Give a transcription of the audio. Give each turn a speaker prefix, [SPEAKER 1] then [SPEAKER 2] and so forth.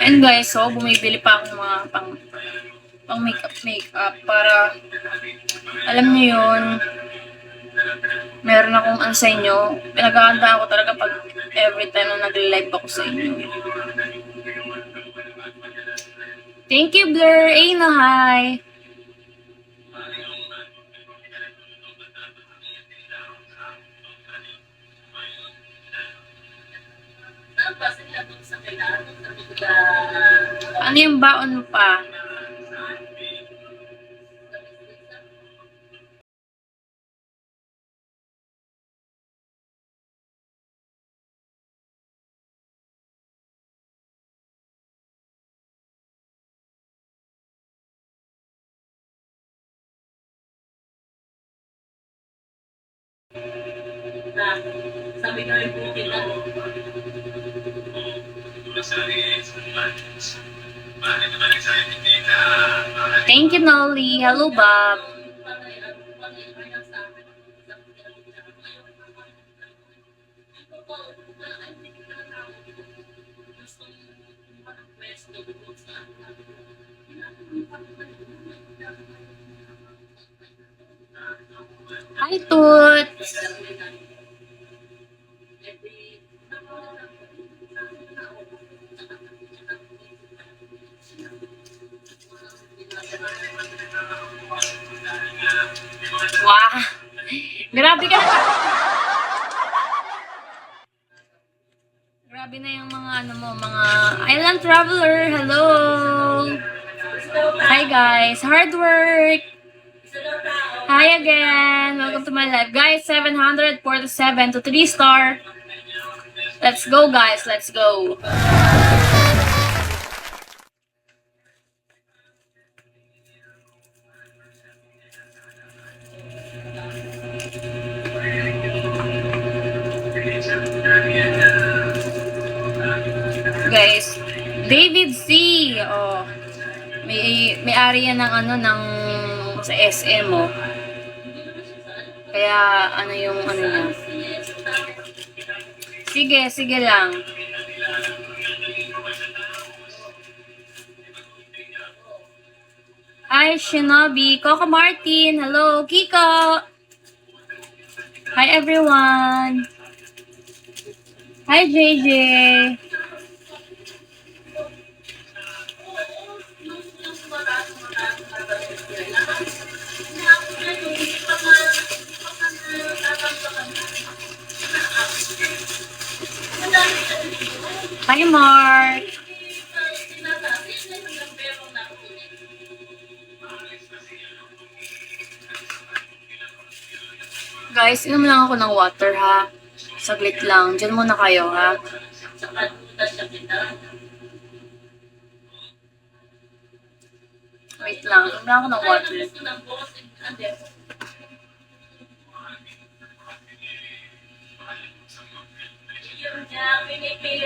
[SPEAKER 1] And guys, so bumibili pa ako ng mga pang makeup para alam niyo yun, meron akong ano sa inyo. Pinaghahandaan ko talaga pag every time na nag-live ako sa inyo. Thank you, Blur. Ayna, hi. Ano yung baon pa?
[SPEAKER 2] Sabi na rin po kita.
[SPEAKER 1] Thank you, Nolly. Hello, Bob. Hi, Toots. Wow. Grabe ka. Grabe na yung mga ano mo, mga island traveler. Hello. Hi guys. Hard work. Hi again. Welcome to my live. Guys, 747 to 3-star. Let's go, guys. Let's go. Guys, David C. Oh, may ari yan ng ano ng sa SM mo. Kaya ano yung ano niya. Sige lang. Hi, Shinobi. Coco Martin. Hello, Kiko. Hi, everyone. Hi, JJ. Hi, Mark. Guys, inom lang ako ng water, ha? Saglit lang. Diyan muna kayo, ha? Wait lang. Inom lang ako ng water.